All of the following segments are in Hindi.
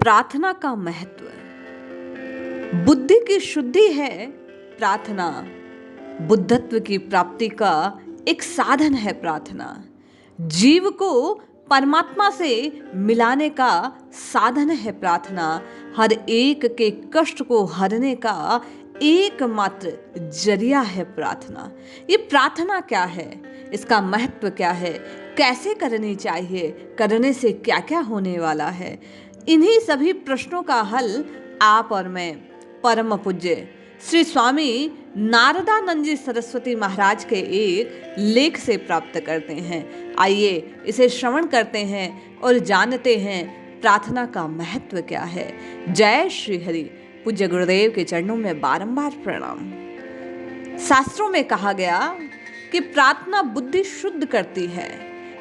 प्रार्थना का महत्व। बुद्धि की शुद्धि है प्रार्थना। बुद्धत्व की प्राप्ति का एक साधन है प्रार्थना। जीव को परमात्मा से मिलाने का साधन है प्रार्थना। हर एक के कष्ट को हरने का एकमात्र जरिया है प्रार्थना। ये प्रार्थना क्या है, इसका महत्व क्या है, कैसे करनी चाहिए, करने से क्या क्या होने वाला है, इन्हीं सभी प्रश्नों का हल आप और मैं परम पूज्य श्री स्वामी नारदानंद जी सरस्वती महाराज के एक लेख से प्राप्त करते हैं। आइए इसे श्रवण करते हैं और जानते हैं प्रार्थना का महत्व क्या है। जय श्री हरि। पूज्य गुरुदेव के चरणों में बारंबार प्रणाम। शास्त्रों में कहा गया कि प्रार्थना बुद्धि शुद्ध करती है।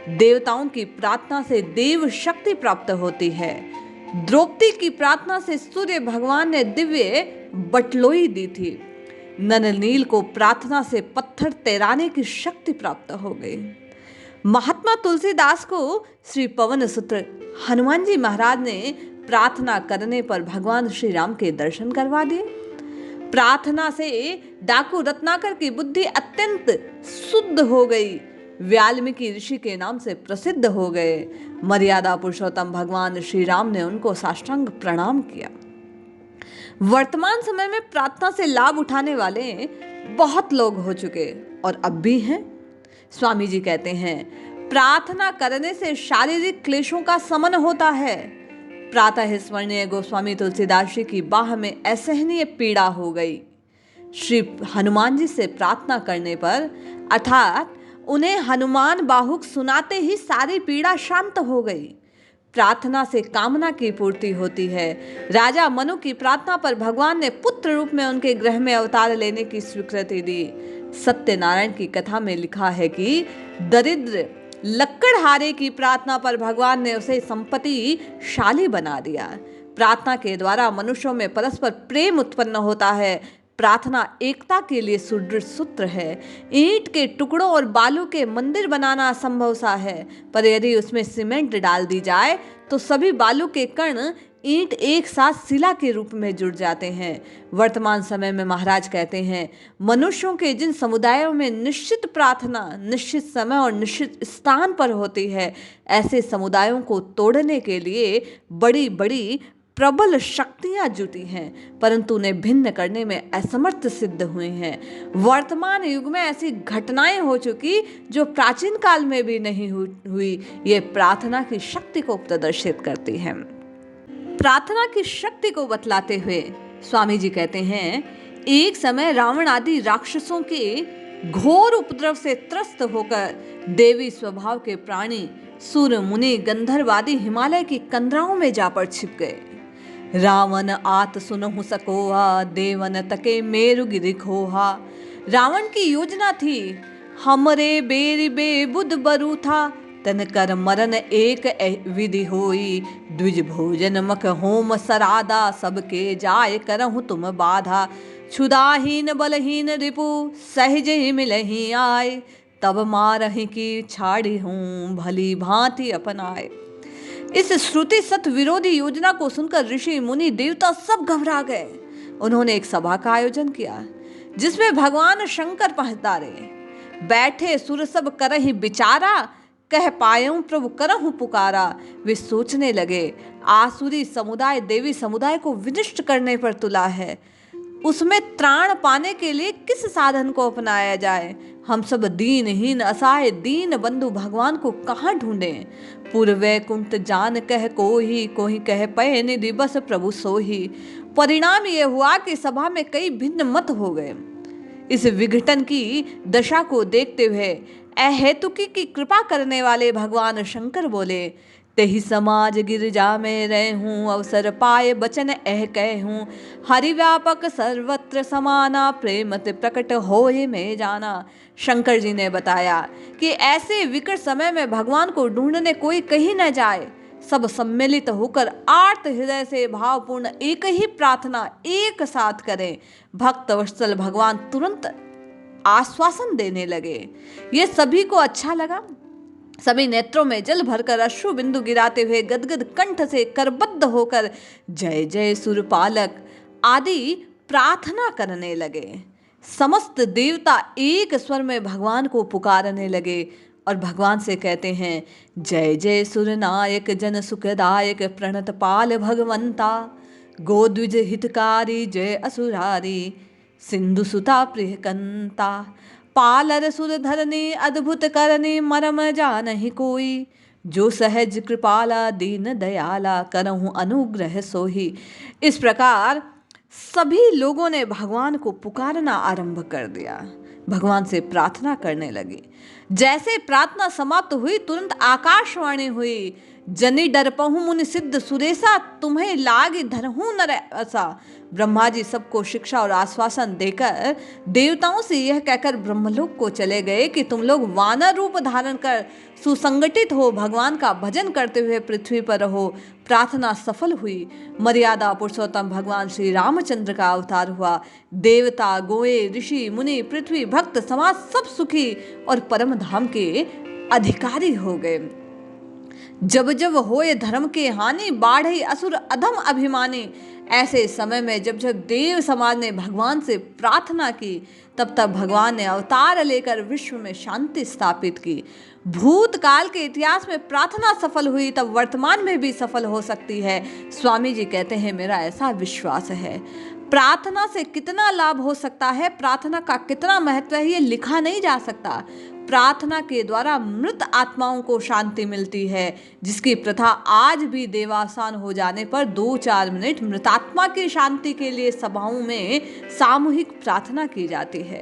देवताओं की प्रार्थना से देव शक्ति प्राप्त होती है। द्रौपदी की प्रार्थना से सूर्य भगवान ने दिव्य बटलोई दी थी। नलनील को प्रार्थना से पत्थर तैराने की शक्ति प्राप्त हो गई। महात्मा तुलसीदास को श्री पवन सुत्र हनुमान जी महाराज ने प्रार्थना करने पर भगवान श्री राम के दर्शन करवा दिए। प्रार्थना से डाकू रत्नाकर की बुद्धि अत्यंत शुद्ध हो गई। वाल्मीकि ऋषि के नाम से प्रसिद्ध हो गए। मर्यादा पुरुषोत्तम भगवान श्री राम ने उनको साष्टांग प्रणाम किया। वर्तमान समय में प्रार्थना से लाभ उठाने वाले बहुत लोग हो चुके और अब भी हैं। स्वामी जी कहते हैं, प्रार्थना करने से शारीरिक क्लेशों का शमन होता है। प्रातः स्मरणीय गोस्वामी तुलसीदास जी की बाह में असहनीय पीड़ा हो गई। श्री हनुमान जी से प्रार्थना करने पर अर्थात उन्हें हनुमान बाहुक सुनाते ही सारी पीड़ा शांत हो गई। प्रार्थना से कामना की पूर्ति होती है। राजा मनु की प्रार्थना पर भगवान ने पुत्र रूप में उनके गृह में अवतार लेने की स्वीकृति दी। सत्यनारायण की कथा में लिखा है कि दरिद्र लक्कड़हारे की प्रार्थना पर भगवान ने उसे संपत्तिशाली बना दिया। प्रार्थना के द्वारा मनुष्यों में परस्पर प्रेम उत्पन्न होता है। प्रार्थना एकता के लिए सुदृढ़ सूत्र है। ईंट के टुकड़ों और बालू के मंदिर बनाना असंभव सा है, पर यदि उसमें सीमेंट डाल दी जाए तो सभी बालू के कण ईंट एक साथ शिला के रूप में जुड़ जाते हैं। वर्तमान समय में महाराज कहते हैं, मनुष्यों के जिन समुदायों में निश्चित प्रार्थना निश्चित समय और निश्चित स्थान पर होती है, ऐसे समुदायों को तोड़ने के लिए बड़ी बड़ी प्रबल शक्तियां जुटी हैं, परंतु उन्हें भिन्न करने में असमर्थ सिद्ध हुए हैं। वर्तमान युग में ऐसी घटनाएं हो चुकी जो प्राचीन काल में भी नहीं हुई। ये प्रार्थना की शक्ति को प्रदर्शित करती है। प्रार्थना की शक्ति को बतलाते हुए स्वामी जी कहते हैं, एक समय रावण आदि राक्षसों के घोर उपद्रव से त्रस्त होकर देवी स्वभाव के प्राणी सूर्य मुनि गंधर्व आदि हिमालय की कंदराओं में जा पर छिप गए। रावण आत सुनहु सकोहा, देवन तके मेरु गिरि खोहा। रावण की योजना थी, हमरे बेरी बेबुद बरु था, तन कर मरन एक विधि होई। द्विज भोजन मख होम सरादा, सबके जाय करहु तुम बाधा। क्षुदाहीन बलहीन रिपु, सहज ही मिलही आए, तब मारहि की छाड़ी हूँ, भली भांति अपनाए। इस श्रुति सत विरोधी योजना को सुनकर ऋषि मुनि देवता सब घबरा गए। उन्होंने एक सभा का आयोजन किया, जिसमें भगवान शंकर पधारे। बैठे सुर सब करहि विचारा, कह पायऊं प्रभु करहु पुकारा। वे सोचने लगे, आसुरी समुदाय देवी समुदाय को विनष्ट करने पर तुला है, उसमें त्राण पाने के लिए किस साधन को अपनाया जाए। हम सब दीनहीन असहाय दीन बंधु भगवान को कहाँ ढूंढें। पूर्वे कुंठ जान कह कोही, कोही कह पय निधि बस प्रभु सोही। परिणाम ये हुआ कि सभा में कई भिन्न मत हो गए। इस विघटन की दशा को देखते हुए अहेतुकी की कृपा करने वाले भगवान शंकर बोले, तेहि समाज गिरजा में रहूं, अवसर पाए बचन एह कहूं। हरि व्यापक सर्वत्र समाना, प्रेमत प्रकट होए में जाना। शंकर जी ने बताया कि ऐसे विकट समय में भगवान को ढूंढने कोई कहीं न जाए। सब सम्मिलित होकर आर्त हृदय से भावपूर्ण एक ही प्रार्थना एक साथ करें। भक्त वत्सल भगवान तुरंत आश्वासन देने लगे। ये सभी को अच्छा लगा। सभी नेत्रों में जल भरकर अश्रु बिंदु गिराते हुए गदगद कंठ से करबद्ध होकर जय जय सुरपालक आदि प्रार्थना करने लगे। समस्त देवता एक स्वर में भगवान को पुकारने लगे और भगवान से कहते हैं, जय जय सुरनायक जन सुखदायक प्रणत पाल भगवंता, गोद्विज हितकारी जय असुरारी, सिंधु सुता प्रिय कंता, पालर सुर धरनी अद्भुत करनी मरम जानहि कोई, जो सहज कृपाला दीन दयाला करहूँ अनुग्रह सोही। इस प्रकार सभी लोगों ने भगवान को पुकारना आरंभ कर दिया, भगवान से प्रार्थना करने लगी। जैसे प्रार्थना समाप्त हुई तुरंत आकाशवाणी हुई, जनि डरपहु मुनि सिद्ध सुरेसा, तुम्हें लाग धरहूं नर ऐसा। ब्रह्मा जी सबको शिक्षा और आश्वासन देकर देवताओं से यह कहकर ब्रह्मलोक को चले गए कि तुम लोग वानर रूप धारण कर सुसंगठित हो भगवान का भजन करते हुए पृथ्वी पर रहो। प्रार्थना सफल हुई। मर्यादा पुरुषोत्तम भगवान श्री रामचंद्र का अवतार हुआ। देवता, गोए, ऋषि, मुनि, पृथ्वी, भक्त, समाज सब सुखी और परम धाम के अधिकारी हो गए। जब जब होए धर्म के हानि, बाढ़े असुर अधम अभिमानी। ऐसे समय में जब जब देव समाज ने भगवान से प्रार्थना की, तब तब भगवान ने अवतार लेकर विश्व में शांति स्थापित की। भूतकाल के इतिहास में प्रार्थना सफल हुई, तब वर्तमान में भी सफल हो सकती है। स्वामी जी कहते हैं, मेरा ऐसा विश्वास है। प्रार्थना से कितना लाभ हो सकता है, प्रार्थना का कितना महत्व है, ये लिखा नहीं जा सकता। प्रार्थना के द्वारा मृत आत्माओं को शांति मिलती है, जिसकी प्रथा आज भी देवासान हो जाने पर 2-4 मिनट मृतात्मा की शांति के लिए सभाओं में सामूहिक प्रार्थना की जाती है।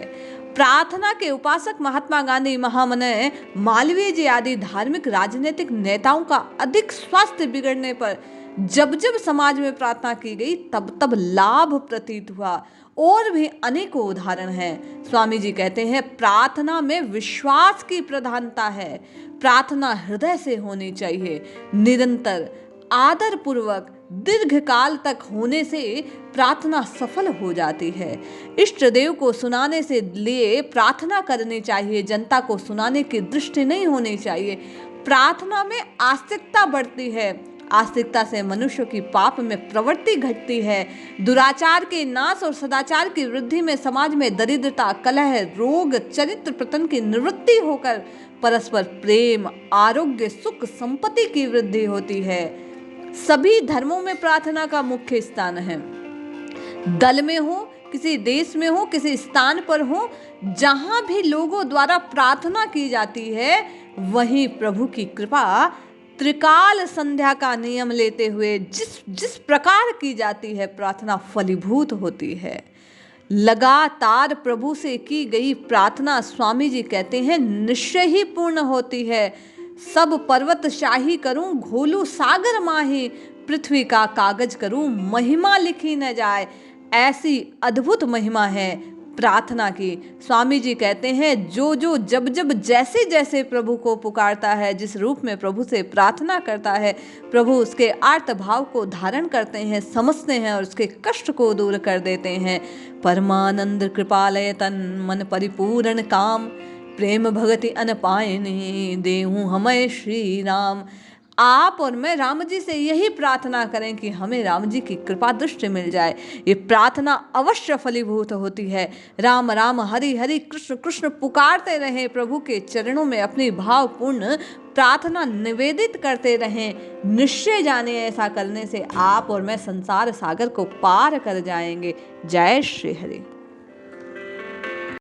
प्रार्थना के उपासक महात्मा गांधी, महामना मालवीय जी आदि धार्मिक राजनीतिक नेताओं का अधिक स्वास्थ्य बिगड़ने पर जब जब समाज में प्रार्थना की गई, तब तब लाभ प्रतीत हुआ। और भी अनेकों उदाहरण हैं। स्वामी जी कहते हैं, प्रार्थना में विश्वास की प्रधानता है। प्रार्थना हृदय से होनी चाहिए, निरंतर आदर पूर्वक दीर्घ काल तक होने से प्रार्थना सफल हो जाती है। इष्ट देव को सुनाने से लिए प्रार्थना करनी चाहिए, जनता को सुनाने की दृष्टि नहीं होनी चाहिए। प्रार्थना में आस्तिकता बढ़ती है। आस्तिकता से मनुष्य की पाप में प्रवृत्ति घटती है। दुराचार के नाश और सदाचार की वृद्धि में समाज में दरिद्रता, कलह, रोग, चरित्र पतन की निवृत्ति होकर परस्पर प्रेम, आरोग्य, सुख, संपत्ति की वृद्धि होती है। सभी धर्मों में प्रार्थना का मुख्य स्थान है। दल में हो, किसी देश में हो, किसी स्थान पर हो, जहां भी लोगों द्वारा प्रार्थना की जाती है, वहीं प्रभु की कृपा त्रिकाल संध्या का नियम लेते हुए जिस प्रकार की जाती है, प्रार्थना फलीभूत होती है। लगातार प्रभु से की गई प्रार्थना, स्वामी जी कहते हैं, निश्चय ही पूर्ण होती है। सब पर्वत शाही करूं, घोलू सागर माही, पृथ्वी का कागज करूं, महिमा लिखी न जाए। ऐसी अद्भुत महिमा है प्रार्थना की। स्वामी जी कहते हैं, जो जो जब जब जैसे जैसे प्रभु को पुकारता है, जिस रूप में प्रभु से प्रार्थना करता है, प्रभु उसके आर्त भाव को धारण करते हैं, समझते हैं और उसके कष्ट को दूर कर देते हैं। परमानंद कृपालय तन मन परिपूर्ण काम, प्रेम भगति अनपायनी देहूँ हमें श्री राम। आप और मैं राम जी से यही प्रार्थना करें कि हमें राम जी की कृपा दृष्टि मिल जाए। ये प्रार्थना अवश्य फलीभूत होती है। राम राम हरि हरि कृष्ण कृष्ण पुकारते रहें, प्रभु के चरणों में अपनी भावपूर्ण प्रार्थना निवेदित करते रहें। निश्चय जाने, ऐसा करने से आप और मैं संसार सागर को पार कर जाएंगे। जय श्री हरि।